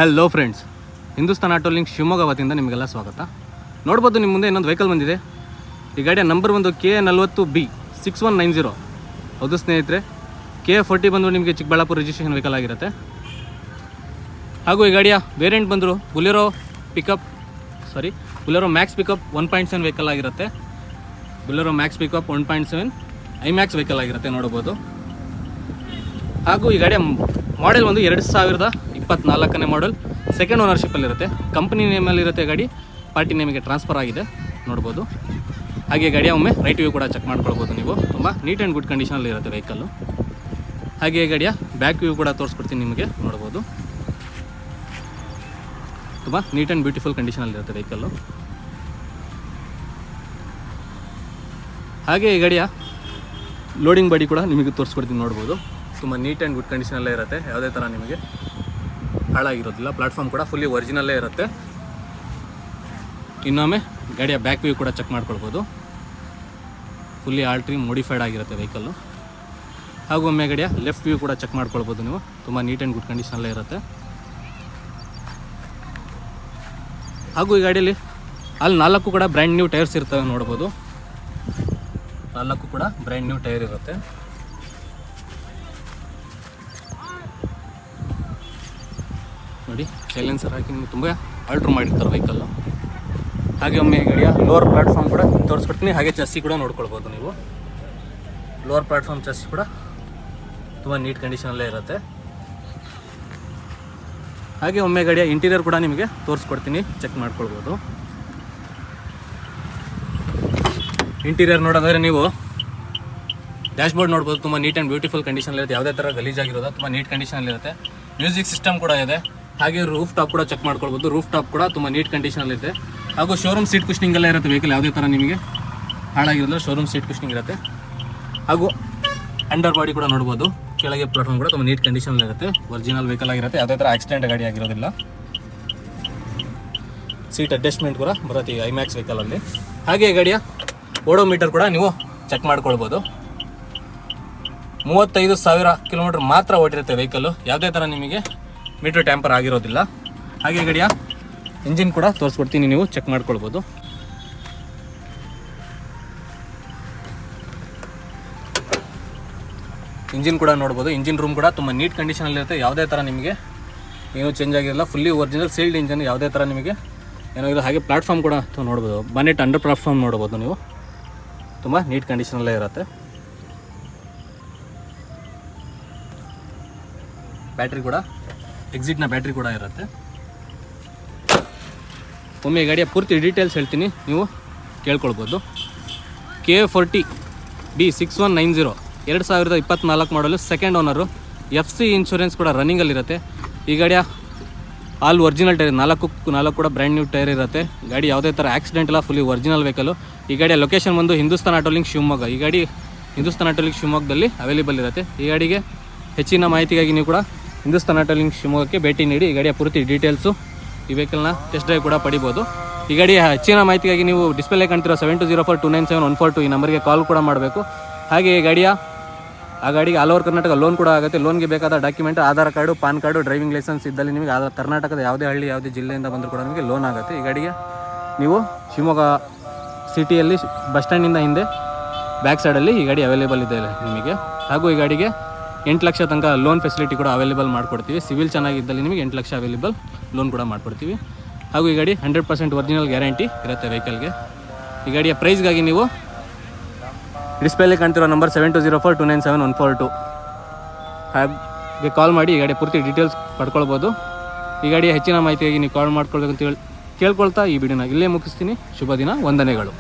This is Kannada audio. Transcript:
Hello friends, Hindustan auto link Shivamogga ವತಿಯಿಂದ ನಿಮಗೆಲ್ಲ ಸ್ವಾಗತ. ನೋಡ್ಬೋದು ನಿಮ್ಮ ಮುಂದೆ ಇನ್ನೊಂದು ವೆಹಿಕಲ್ ಬಂದಿದೆ. ಈ ಗಾಡಿಯ ನಂಬರ್ ಬಂದು KA40B6190. ಹೌದು ಸ್ನೇಹಿತರೆ, KA40 ಬಂದು ನಿಮಗೆ ಚಿಕ್ಕಬಳ್ಳಾಪುರ ರಿಜಿಸ್ಟ್ರೇಷನ್ ವೆಹಿಕಲ್ ಆಗಿರುತ್ತೆ. ಹಾಗೂ ಈ ಗಾಡಿಯ ವೇರಿಯಂಟ್ ಬಂದರು ಬುಲೆರೋ ಮ್ಯಾಕ್ಸ್ ಪಿಕಪ್ 1.7 ವೆಹಿಕಲ್ ಆಗಿರುತ್ತೆ. Bolero Max pickup 1.7 IMAX vehicle ಆಗಿರುತ್ತೆ ನೋಡ್ಬೋದು. ಹಾಗೂ ಈ ಗಾಡಿಯ ಮಾಡೆಲ್ ಒಂದು 2024ನೇ ಮಾಡೆಲ್, ಸೆಕೆಂಡ್ ಓನರ್ಶಿಪ್ಪಲ್ಲಿರುತ್ತೆ. ಕಂಪ್ನಿ ನೇಮಲ್ಲಿರುತ್ತೆ ಗಾಡಿ, ಪಾರ್ಟಿ ನೇಮಿಗೆ ಟ್ರಾನ್ಸ್ಫರ್ ಆಗಿದೆ ನೋಡ್ಬೋದು. ಹಾಗೆ ಗಾಡಿಯ ಒಮ್ಮೆ ರೈಟ್ ವ್ಯೂ ಕೂಡ ಚೆಕ್ ಮಾಡ್ಕೊಳ್ಬೋದು ನೀವು. ತುಂಬ ನೀಟ್ ಆ್ಯಂಡ್ ಗುಡ್ ಕಂಡೀಷನಲ್ಲಿ ಇರುತ್ತೆ ವೆಹಿಕಲ್ಲು. ಹಾಗೆ ಗಾಡಿಯ ಬ್ಯಾಕ್ ವ್ಯೂ ಕೂಡ ತೋರಿಸ್ಕೊಡ್ತೀನಿ ನಿಮಗೆ ನೋಡ್ಬೋದು. ತುಂಬ ನೀಟ್ ಆ್ಯಂಡ್ ಬ್ಯೂಟಿಫುಲ್ ಕಂಡೀಷನಲ್ಲಿರುತ್ತೆ ವೆಹಿಕಲ್ಲು. ಹಾಗೆ ಈ ಗಾಡಿಯ ಲೋಡಿಂಗ್ ಬಾಡಿ ಕೂಡ ನಿಮಗೆ ತೋರಿಸ್ಕೊಡ್ತೀನಿ ನೋಡ್ಬೋದು. ತುಂಬ ನೀಟ್ ಆ್ಯಂಡ್ ಗುಡ್ ಕಂಡೀಷನಲ್ಲೇ ಇರುತ್ತೆ, ಯಾವುದೇ ಥರ ನಿಮಗೆ ಹಾಳಾಗಿರೋದಿಲ್ಲ. ಪ್ಲಾಟ್ಫಾರ್ಮ್ ಕೂಡ ಫುಲ್ಲಿ ಒರಿಜಿನಲ್ಲೇ ಇರುತ್ತೆ. ಇನ್ನೊಮ್ಮೆ ಗಾಡಿಯ ಬ್ಯಾಕ್ ವ್ಯೂ ಕೂಡ ಚೆಕ್ ಮಾಡ್ಕೊಳ್ಬೋದು. ಫುಲ್ಲಿ ಆಲ್ಟ್ರಿ ಮೋಡಿಫೈಡ್ ಆಗಿರುತ್ತೆ ವೆಹಿಕಲ್ಲು. ಹಾಗೂ ಒಮ್ಮೆ ಗಾಡಿಯ ಲೆಫ್ಟ್ ವ್ಯೂ ಕೂಡ ಚೆಕ್ ಮಾಡ್ಕೊಳ್ಬೋದು ನೀವು. ತುಂಬ ನೀಟ್ ಆ್ಯಂಡ್ ಗುಡ್ ಕಂಡೀಷನಲ್ಲೇ ಇರುತ್ತೆ. ಹಾಗೂ ಈ ಗಾಡಿಯಲ್ಲಿ ಅಲ್ಲಿ 4 ಕೂಡ ಬ್ರ್ಯಾಂಡ್ ನ್ಯೂ ಟೈರ್ಸ್ ಇರ್ತವೆ ನೋಡ್ಬೋದು. 4 ಕೂಡ ಬ್ರ್ಯಾಂಡ್ ನ್ಯೂ ಟೈರ್ ಇರುತ್ತೆ. ನೋಡಿ, ಸೈಲೆನ್ಸರ್ ಹಾಕಿ ನಿಮಗೆ ತುಂಬ ಆಲ್ಟ್ರ್ ಮಾಡಿರ್ತಾರೆ ವೆಹಿಕಲ್ಲು. ಹಾಗೆ ಒಮ್ಮೆ ಗಾಡಿಯ ಲೋವರ್ ಪ್ಲಾಟ್ಫಾರ್ಮ್ ಕೂಡ ತೋರಿಸ್ಕೊಡ್ತೀನಿ. ಹಾಗೆ ಚಸ್ಸಿ ಕೂಡ ನೋಡ್ಕೊಳ್ಬೋದು ನೀವು. ಲೋವರ್ ಪ್ಲಾಟ್ಫಾರ್ಮ್ ಚಸ್ಸಿ ಕೂಡ ತುಂಬ ನೀಟ್ ಕಂಡೀಷನಲ್ಲೇ ಇರುತ್ತೆ. ಹಾಗೆ ಒಮ್ಮೆ ಗಾಡಿಯ ಇಂಟೀರಿಯರ್ ಕೂಡ ನಿಮಗೆ ತೋರಿಸ್ಕೊಡ್ತೀನಿ, ಚೆಕ್ ಮಾಡ್ಕೊಳ್ಬೋದು. ಇಂಟೀರಿಯರ್ ನೋಡೋದಾದರೆ ನೀವು ಡ್ಯಾಶ್ಬೋರ್ಡ್ ನೋಡ್ಬೋದು. ತುಂಬ ನೀಟ್ ಆ್ಯಂಡ್ ಬ್ಯೂಟಿಫುಲ್ ಕಂಡೀಷನಲ್ಲಿರುತ್ತೆ, ಯಾವುದೇ ಥರ ಗಲೀಜಾಗಿರೋದು, ತುಂಬ ನೀಟ್ ಕಂಡೀಷನಲ್ಲಿರುತ್ತೆ. ಮ್ಯೂಸಿಕ್ ಸಿಸ್ಟಮ್ ಕೂಡ ಇದೆ. ಹಾಗೆ ರೂಫ್ ಟಾಪ್ ಕೂಡ ಚೆಕ್ ಮಾಡ್ಕೊಳ್ಬೋದು. ರೂಫ್ ಟಾಪ್ ಕೂಡ ತುಂಬ ನೀಟ್ ಕಂಡೀಷನಲ್ಲಿದೆ. ಹಾಗೂ ಶೋರೂಮ್ ಸೀಟ್ ಕುಷನಿಂಗೆಲ್ಲ ಇರುತ್ತೆ ವೆಹಿಕಲ್, ಯಾವುದೇ ಥರ ನಿಮಗೆ ಹಾಳಾಗಿರೋಲ್ಲ. ಶೋರೂಮ್ ಸೀಟ್ ಕುಷನಿಂಗ್ ಇರುತ್ತೆ. ಹಾಗೂ ಅಂಡರ್ ಬಾಡಿ ಕೂಡ ನೋಡ್ಬೋದು. ಕೆಳಗೆ ಪ್ಲಾಟ್ಫಾರ್ಮ್ ಕೂಡ ತುಂಬ ನೀಟ್ ಕಂಡೀಷನಲ್ಲಿರುತ್ತೆ. ಒರಿಜಿನಲ್ ವೆಹಿಕಲ್ ಆಗಿರುತ್ತೆ, ಯಾವುದೇ ಥರ ಆಕ್ಸಿಡೆಂಟ್ ಗಾಡಿ ಆಗಿರೋದಿಲ್ಲ. ಸೀಟ್ ಅಡ್ಜಸ್ಟ್ಮೆಂಟ್ ಕೂಡ ಬರುತ್ತೆ ಈ IMAX ವೆಹಿಕಲಲ್ಲಿ. ಹಾಗೆ ಗಾಡಿಯ ಓಡೋಮೀಟರ್ ಕೂಡ ನೀವು ಚೆಕ್ ಮಾಡ್ಕೊಳ್ಬೋದು. 35,000 ಕಿಲೋಮೀಟರ್ ಮಾತ್ರ ಓಡಿರುತ್ತೆ ವೆಹಿಕಲ್ಲು, ಯಾವುದೇ ಥರ ನಿಮಗೆ ಮೀಟರ್ ಟ್ಯಾಂಪರ್ ಆಗಿರೋದಿಲ್ಲ. ಹಾಗೆ ಗಾಡಿಯ ಇಂಜಿನ್ ಕೂಡ ತೋರಿಸ್ಕೊಡ್ತೀನಿ, ನೀವು ಚೆಕ್ ಮಾಡ್ಕೊಳ್ಬೋದು. ಇಂಜಿನ್ ಕೂಡ ನೋಡ್ಬೋದು. ಇಂಜಿನ್ ರೂಮ್ ಕೂಡ ತುಂಬ ನೀಟ್ ಕಂಡೀಷನಲ್ಲಿರುತ್ತೆ, ಯಾವುದೇ ಥರ ನಿಮಗೆ ಏನೂ ಚೇಂಜ್ ಆಗಿರಲ್ಲ. ಫುಲ್ಲಿ ಒರಿಜಿನಲ್ ಸೀಲ್ಡ್ ಇಂಜಿನ್, ಯಾವುದೇ ಥರ ನಿಮಗೆ ಏನೋ ಇಲ್ಲ. ಹಾಗೆ ಪ್ಲಾಟ್ಫಾರ್ಮ್ ಕೂಡ ನೋಡ್ಬೋದು. ಬನೆಟ್ ಅಂಡರ್ ಪ್ಲಾಟ್ಫಾರ್ಮ್ ನೋಡ್ಬೋದು ನೀವು. ತುಂಬ ನೀಟ್ ಕಂಡೀಷನಲ್ಲೇ ಇರುತ್ತೆ. ಬ್ಯಾಟ್ರಿ ಕೂಡ ಎಕ್ಸಿಟ್ನ ಬ್ಯಾಟ್ರಿ ಕೂಡ ಇರುತ್ತೆ. ಒಮ್ಮೆ ಗಾಡಿಯ ಪೂರ್ತಿ ಡೀಟೇಲ್ಸ್ ಹೇಳ್ತೀನಿ, ನೀವು ಕೇಳ್ಕೊಳ್ಬೋದು. KA40B6190 2024 ಮಾಡಲು, ಸೆಕೆಂಡ್ ಓನರು. FC ಇನ್ಶೂರೆನ್ಸ್ ಕೂಡ ರನ್ನಿಂಗಲ್ಲಿರುತ್ತೆ. ಈ ಗಾಡಿಯ ಆಲ್ ಒರಿಜಿನಲ್ ಟೈರ್, 4 ಕೂಡ ಬ್ರ್ಯಾಂಡ್ ನ್ಯೂ ಟೈರ್ ಇರುತ್ತೆ. ಗಾಡಿ ಯಾವುದೇ ಥರ ಆಕ್ಸಿಡೆಂಟ್ ಇಲ್ಲ, ಫುಲ್ಲಿ ಒರಿಜಿನಲ್ ವೆಹಿಕಲು. ಈ ಗಾಡಿಯ ಲೊಕೇಶನ್ ಬಂದು ಹಿಂದೂಸ್ತಾನ್ ಆಟೋ ಲಿಂಕ್ ಶಿವಮೊಗ್ಗ. ಈ ಗಾಡಿ ಹಿಂದೂಸ್ತಾನ್ ಆಟೋ ಲಿಂಕ್ ಶಿವಮೊಗ್ಗದಲ್ಲಿ ಅವೈಲೇಬಲ್ ಇರುತ್ತೆ. ಈ ಗಾಡಿಗೆ ಹೆಚ್ಚಿನ ಮಾಹಿತಿಗಾಗಿ ನೀವು ಕೂಡ ಹಿಂದೂಸ್ತಾನ್ ಆಟೋ ಲಿಂಕ್ ಶಿವಮೊಗ್ಗಕ್ಕೆ ಭೇಟಿ ನೀಡಿ ಈ ಗಾಡಿಯ ಪೂರ್ತಿ ಡೀಟೇಲ್ಸು, ಈ ವೆಹಿಕಲ್ನ ಟೆಸ್ಟ್ ಡ್ರೈವ್ ಕೂಡ ಪಡಿಬೋದು. ಈ ಗಾಡಿಯ ಹೆಚ್ಚಿನ ಮಾಹಿತಿಗಾಗಿ ನೀವು ಡಿಸ್ಪ್ಲೇ ಕಾಣ್ತಿರೋ 7204297142 ಈ ನಂಬರ್ಗೆ ಕಾಲ್ ಕೂಡ ಮಾಡಬೇಕು. ಹಾಗೆ ಈ ಗಾಡಿಗೆ ಆಲ್ ಓವರ್ ಕರ್ನಾಟಕ ಲೋನ್ ಕೂಡ ಆಗುತ್ತೆ. ಲೋನ್ಗೆ ಬೇಕಾದ document Aadhaar card, PAN card, driving licence ಇದ್ದಲ್ಲಿ ನಿಮಗೆ ಕರ್ನಾಟಕದ ಯಾವುದೇ ಹಳ್ಳಿ, ಯಾವುದೇ ಜಿಲ್ಲೆಯಿಂದ ಬಂದರೂ ಕೂಡ ನಿಮಗೆ ಲೋನ್ ಆಗುತ್ತೆ. ಈ ಗಾಡಿಗೆ ನೀವು ಶಿವಮೊಗ್ಗ ಸಿಟಿಯಲ್ಲಿ ಬಸ್ ಸ್ಟ್ಯಾಂಡಿಂದ ಹಿಂದೆ ಬ್ಯಾಕ್ ಸೈಡಲ್ಲಿ ಈ ಗಾಡಿ ಅವೈಲೇಬಲ್ ಇದೆ ನಿಮಗೆ. ಹಾಗೂ ಈ ಗಾಡಿಗೆ 8 ಲಕ್ಷ ತನಕ ಲೋನ್ ಫೆಸಿಲಿಟಿ ಕೂಡ ಅವೈಲೇಬಲ್ ಮಾಡಿಕೊಡ್ತೀವಿ. ಸಿವಿಲ್ ಚೆನ್ನಾಗಿದ್ದಲ್ಲಿ ನಿಮಗೆ 8 ಲಕ್ಷ ಅವೈಲೇಬಲ್ ಲೋನ್ ಕೂಡ ಮಾಡಿಕೊಡ್ತೀವಿ. ಹಾಗೂ ಈ ಗಾಡಿ 100% ಒರಿಜಿನಲ್ ಗ್ಯಾರಂಟಿ ಇರುತ್ತೆ ವೆಹಿಕಲ್ಗೆ. ಈ ಗಾಡಿಯ ಪ್ರೈಸ್ಗಾಗಿ ನೀವು ಡಿಸ್ಪ್ಲೇಲಿ ಕಾಣ್ತಿರೋ ನಂಬರ್ 7204297142 ಹಾಗೆ ಕಾಲ್ ಮಾಡಿ ಈ ಗಾಡಿಯ ಪೂರ್ತಿ ಡೀಟೇಲ್ಸ್ ಪಡ್ಕೊಳ್ಬೋದು. ಈ ಗಾಡಿಯ ಹೆಚ್ಚಿನ ಮಾಹಿತಿಯಾಗಿ ನೀವು ಕಾಲ್ ಮಾಡ್ಕೊಳ್ಬೇಕು ಅಂತ ಕೇಳ್ಕೊಳ್ತಾ ಈ ವಿಡಿಯೋನ ಇಲ್ಲೇ ಮುಗಿಸ್ತೀನಿ. ಶುಭ ದಿನ, ವಂದನೆಗಳು.